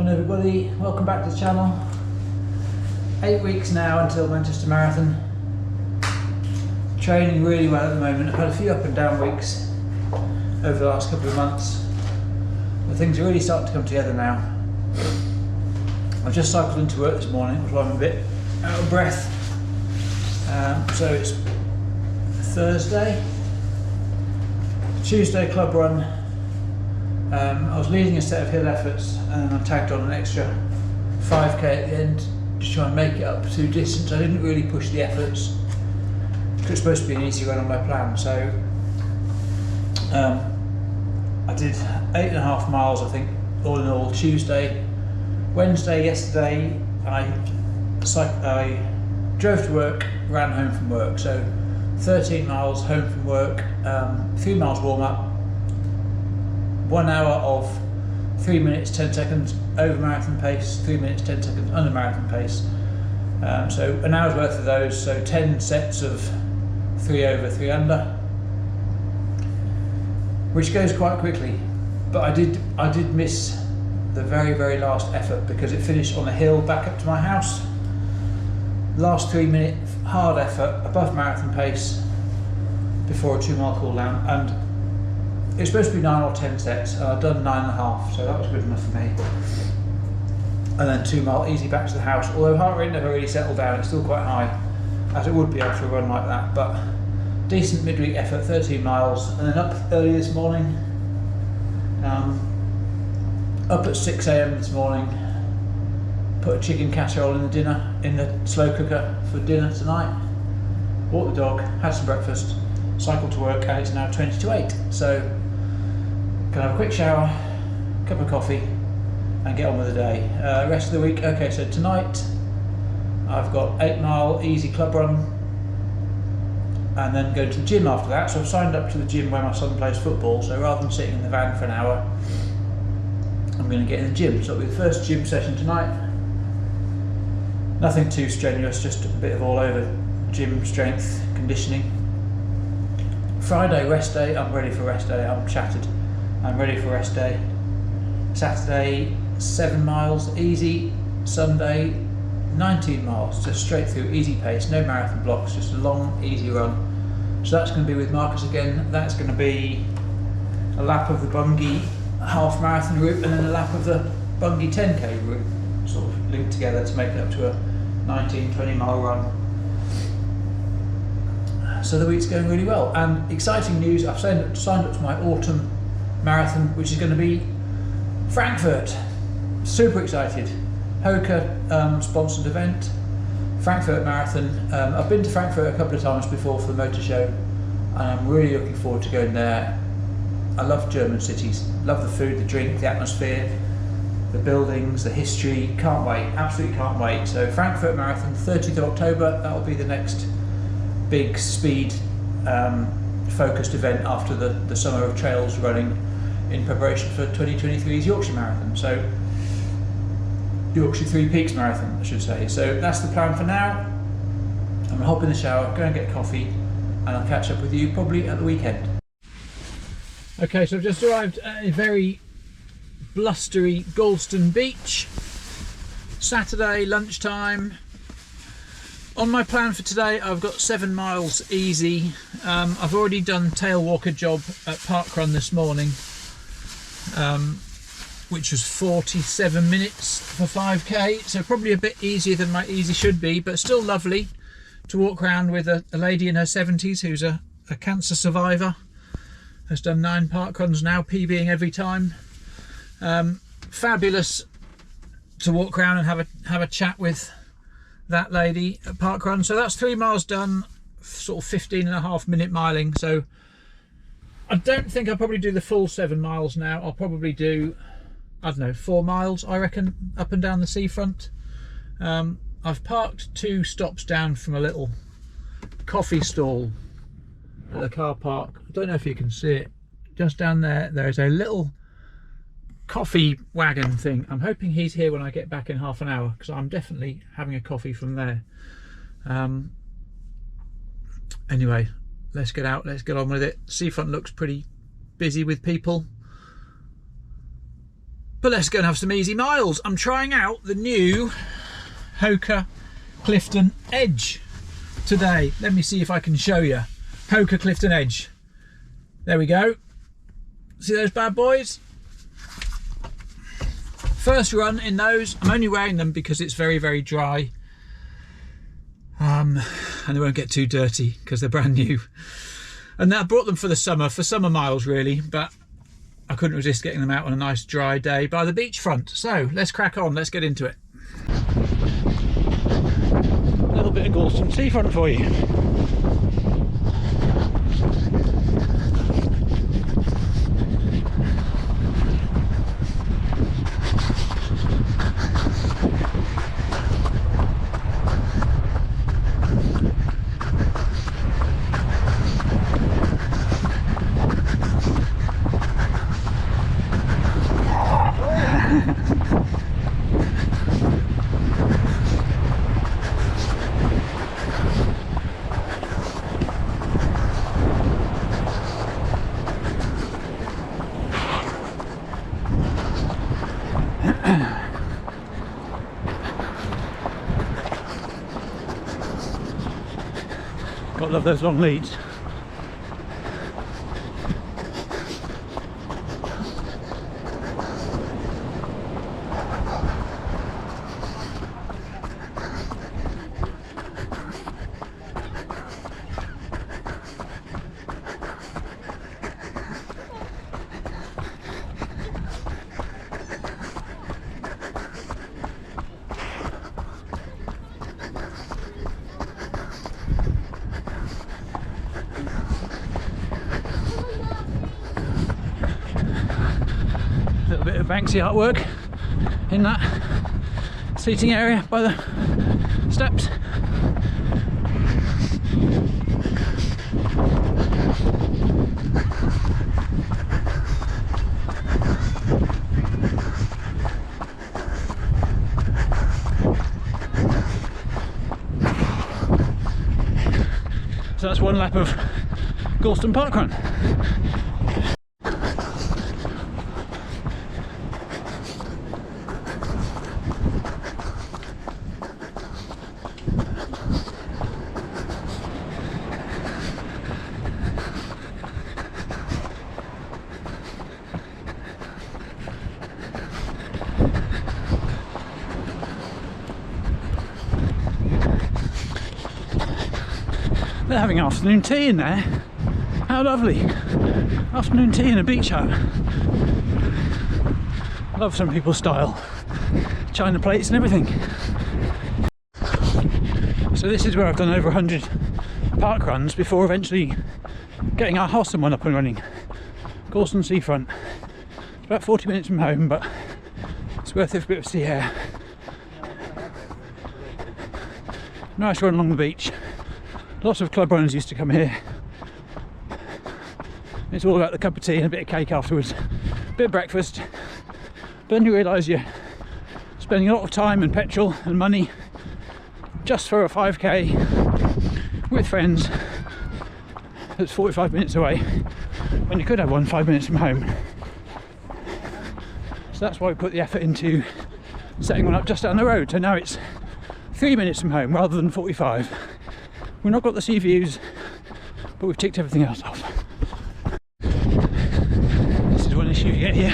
Morning everybody, welcome back to the channel. 8 weeks now until Manchester Marathon. Training really well at the moment. I've had a few up and down weeks over the last couple of months, but things are really starting to come together now. I just cycled into work this morning, which is why I'm a bit out of breath. So it's Thursday, Tuesday club run. I was leading a set of hill efforts and I tagged on an extra 5k at the end to try and make it up to distance. I didn't really push the efforts because it's supposed to be an easy run on my plan. So I did 8.5 miles, I think, all in all. Tuesday, Wednesday, yesterday I drove to work, ran home from work. So 13 miles home from work, 3 miles warm up, 1 hour of 3 minutes 10 seconds over marathon pace, 3 minutes 10 seconds under marathon pace. So an hour's worth of those, so 10 sets of 3 over 3 under, which goes quite quickly. But I did miss the very last effort because it finished on a hill back up to my house. Last 3 minute hard effort above marathon pace before a 2 mile cool down, and it's supposed to be 9 or 10 sets, and I've done 9.5, so that was good enough for me. And then 2 mile easy back to the house, although heart rate never really settled down. It's still quite high, as it would be after a run like that, but decent midweek effort, 13 miles, and then up early this morning, up at 6 AM this morning, put a chicken casserole in the slow cooker for dinner tonight, walked the dog, had some breakfast, cycled to work, and it's now 20 to 8, so can have a quick shower, cup of coffee, and get on with the day. Rest of the week, okay, so tonight I've got 8 mile easy club run, and then go to the gym after that. So I've signed up to the gym where my son plays football, so rather than sitting in the van for an hour, I'm going to get in the gym. So it'll be the first gym session tonight. Nothing too strenuous, just a bit of all over gym strength conditioning. Friday, rest day. I'm ready for rest day. I'm shattered. I'm ready for rest day. Saturday, 7 miles easy. Sunday, 19 miles, just straight through, easy pace, no marathon blocks, just a long, easy run. So that's going to be with Marcus again. That's going to be a lap of the Bungay half marathon route and then a lap of the Bungay 10k route, sort of linked together to make it up to a 19-20 mile run. So the week's going really well, and exciting news, I've signed up to my autumn marathon, which is going to be Frankfurt. Super excited. Hoka sponsored event, Frankfurt Marathon. I've been to Frankfurt a couple of times before for the motor show, and I'm really looking forward to going there. I love German cities, love the food, the drink, the atmosphere, the buildings, the history. Can't wait, absolutely can't wait. So Frankfurt Marathon, 30th of October, that'll be the next big speed focused event after the summer of trails running in preparation for 2023's Yorkshire Marathon. So Yorkshire Three Peaks Marathon, I should say. So that's the plan for now. I'm going to hop in the shower, go and get coffee, and I'll catch up with you probably at the weekend. Okay, so I've just arrived at a very blustery Gorleston Beach. Saturday lunchtime. On my plan for today, I've got 7 miles easy. I've already done tail walker job at parkrun this morning, which was 47 minutes for 5k, so probably a bit easier than my easy should be, but still lovely to walk around with a lady in her 70s who's a cancer survivor, has done 9 parkruns now, PBing every time. Fabulous to walk around and have a chat with that lady at parkrun. So that's 3 miles done, sort of 15.5 minute miling. So I don't think I'll probably do the full 7 miles now. I'll probably do, I don't know, 4 miles, I reckon, up and down the seafront. I've parked 2 stops down from a little coffee stall at the car park. I don't know if you can see it. Just down there, there is a little coffee wagon thing. I'm hoping he's here when I get back in half an hour, because I'm definitely having a coffee from there. Anyway, let's get out, let's get on with it. Seafront looks pretty busy with people. But let's go and have some easy miles. I'm trying out the new Hoka Clifton Edge today. Let me see if I can show you. Hoka Clifton Edge. There we go. See those bad boys? First run in those. I'm only wearing them because it's very, very dry. And they won't get too dirty because they're brand new. And I brought them for summer miles really, but I couldn't resist getting them out on a nice dry day by the beachfront. So let's crack on, let's get into it. A little bit of Gorleston seafront for you. Gotta love those long leads. Bit of Banksy artwork in that seating area by the steps. So that's one lap of Gorleston Park Run. They're having afternoon tea in there. How lovely. Afternoon tea in a beach hut. Love some people's style. China plates and everything. So this is where I've done over 100 park runs before eventually getting our HokaOneOne up and running. Gorleston seafront. It's about 40 minutes from home, but it's worth it for a bit of sea air. Nice run along the beach. Lots of club runners used to come here. It's all about the cup of tea and a bit of cake afterwards. Bit of breakfast. But then you realise you're spending a lot of time and petrol and money just for a 5k with friends that's 45 minutes away when you could have one 5 minutes from home. So that's why we put the effort into setting one up just down the road. So now it's 3 minutes from home rather than 45. We've not got the sea views, but we've ticked everything else off. This is one issue you get here.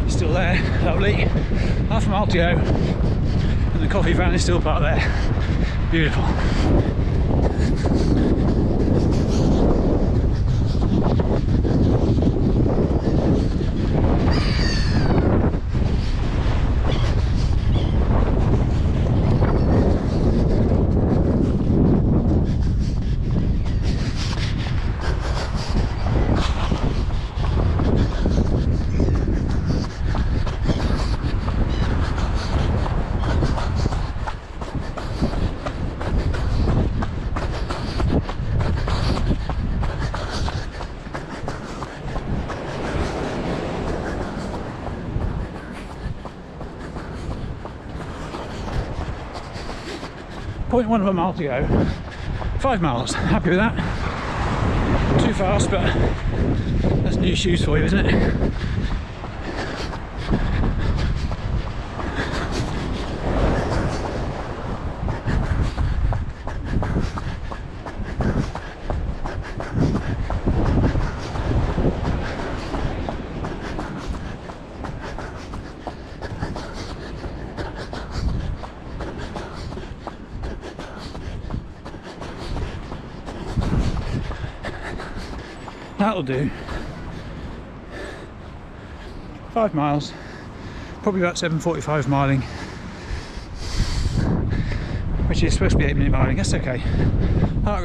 It's still there, lovely. Half a mile to go. And the coffee van is still parked there. Beautiful. 0.1 of a mile to go. 5 miles, happy with that. Too fast, but that's new shoes for you, isn't it? That'll do. 5 miles, probably about 7:45 miling, which is supposed to be 8-minute miling. That's okay. Heart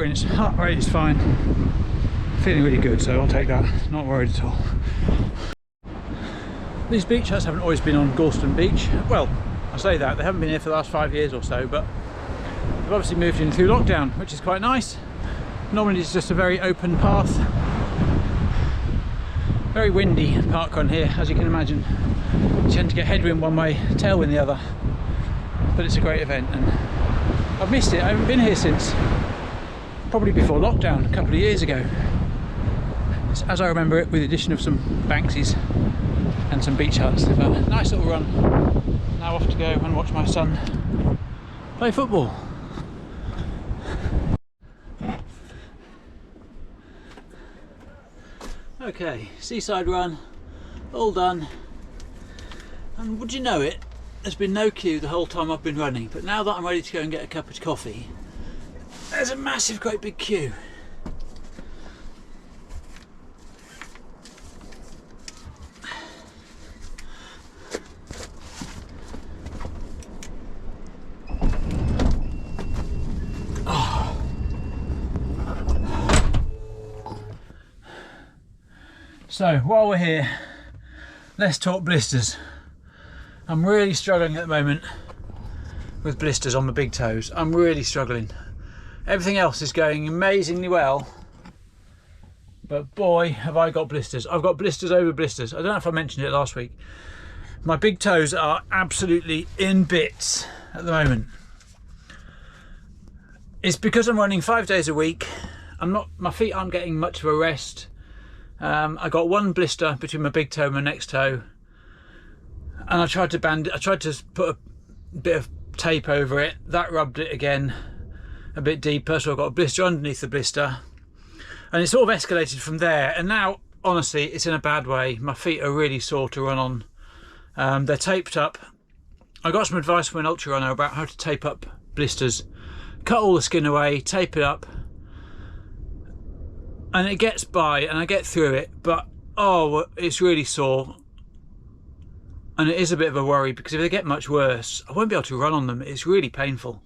rate is fine. Feeling really good, so I'll take that. Not worried at all. These beach huts haven't always been on Gorleston Beach. Well, I say that, they haven't been here for the last 5 years or so, but they've obviously moved in through lockdown, which is quite nice. Normally it's just a very open path. Very windy park run here, as you can imagine. You tend to get headwind one way, tailwind the other. But it's a great event and I've missed it. I haven't been here since probably before lockdown, a couple of years ago. It's as I remember it, with the addition of some Banksies and some beach huts. But nice little run. Now off to go and watch my son play football. Okay, seaside run, all done, and would you know it, there's been no queue the whole time I've been running, but now that I'm ready to go and get a cup of coffee, there's a massive, great big queue. So while we're here, let's talk blisters. I'm really struggling at the moment with blisters on my big toes. I'm really struggling. Everything else is going amazingly well, but boy have I got blisters. I've got blisters over blisters. I don't know if I mentioned it last week. My big toes are absolutely in bits at the moment. It's because I'm running 5 days a week. My feet aren't getting much of a rest. I got one blister between my big toe and my next toe, and I tried to put a bit of tape over it. That rubbed it again a bit deeper, so I've got a blister underneath the blister, and it sort of escalated from there. And now, honestly, it's in a bad way. My feet are really sore to run on. They're taped up. I got some advice from an ultra runner about how to tape up blisters. Cut all the skin away, tape it up, and it gets by and I get through it, but oh, it's really sore. And it is a bit of a worry, because if they get much worse, I won't be able to run on them. It's really painful.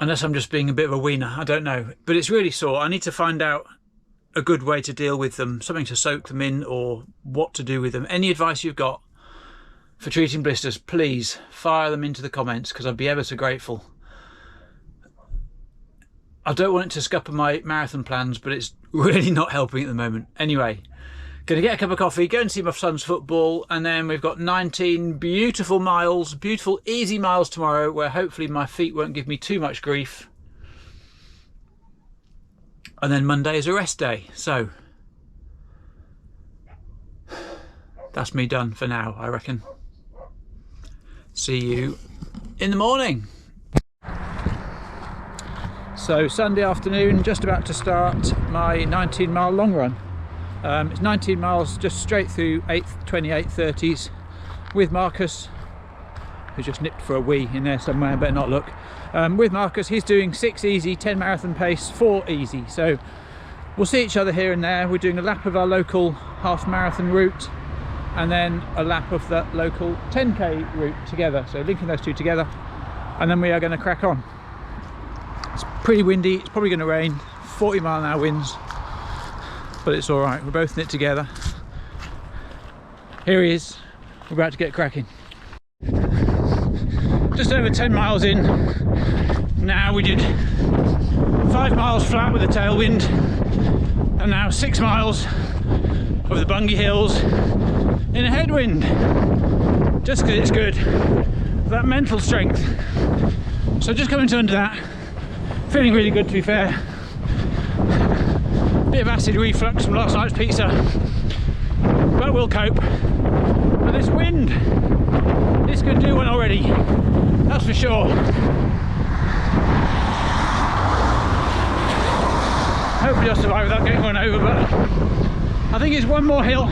Unless I'm just being a bit of a wiener, I don't know. But it's really sore. I need to find out a good way to deal with them, something to soak them in, or what to do with them. Any advice you've got for treating blisters, please fire them into the comments, because I'd be ever so grateful. I don't want it to scupper my marathon plans, but it's really not helping at the moment. Anyway, gonna get a cup of coffee, go and see my son's football, and then we've got 19 beautiful miles, beautiful easy miles tomorrow, where hopefully my feet won't give me too much grief. And then Monday is a rest day, so that's me done for now, I reckon. See you in the morning. So Sunday afternoon, just about to start my 19-mile long run. It's 19 miles just straight through 8:28:30s with Marcus, who just nipped for a wee in there somewhere, better not look. With Marcus, he's doing 6 easy, 10 marathon pace, 4 easy. So we'll see each other here and there. We're doing a lap of our local half marathon route and then a lap of the local 10k route together. So linking those two together, and then we are going to crack on. It's pretty windy, it's probably going to rain, 40-mile-an-hour winds, but it's all right. We're both in it together. Here he is. We're about to get cracking. Just over 10 miles in now. We did 5 miles flat with a tailwind, and now 6 miles over the Bungay Hills in a headwind, just because it's good for that mental strength. So just coming to under that, feeling really good to be fair. Bit of acid reflux from last night's pizza, but we'll cope. But this wind, this could do one already, that's for sure. Hopefully I'll survive without getting run over, but I think it's one more hill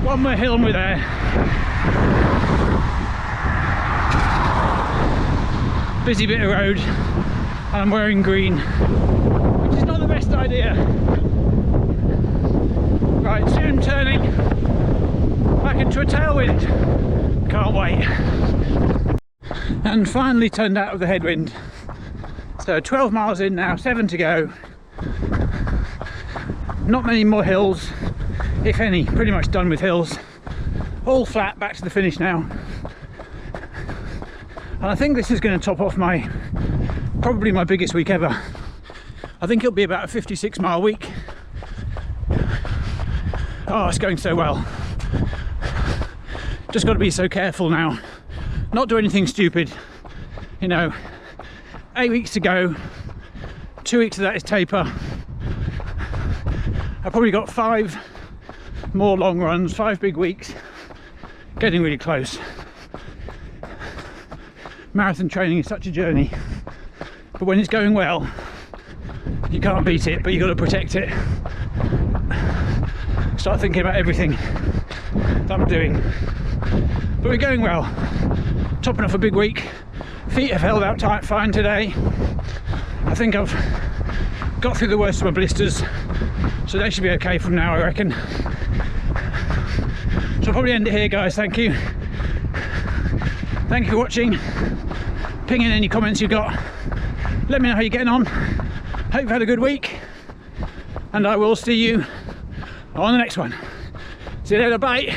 and we're there. Busy bit of road, and I'm wearing green, which is not the best idea. Right, soon turning back into a tailwind. Can't wait. And finally turned out of the headwind. So 12 miles in now, 7 to go. Not many more hills, if any. Pretty much done with hills. All flat, back to the finish now. And I think this is going to top off probably my biggest week ever. I think it'll be about a 56 mile week. Oh, it's going so well. Just got to be so careful now. Not do anything stupid. You know, 8 weeks to go. 2 weeks of that is taper. I've probably got 5 more long runs, 5 big weeks. Getting really close. Marathon training is such a journey, but when it's going well, you can't beat it, but you've got to protect it. Start thinking about everything that I'm doing. But we're going well. Topping off a big week. Feet have held out tight fine today. I think I've got through the worst of my blisters, so they should be okay from now, I reckon. So I'll probably end it here, guys. Thank you. Thank you for watching. Ping in any comments you've got. Let me know how you're getting on. Hope you've had a good week. And I will see you on the next one. See you later, bye.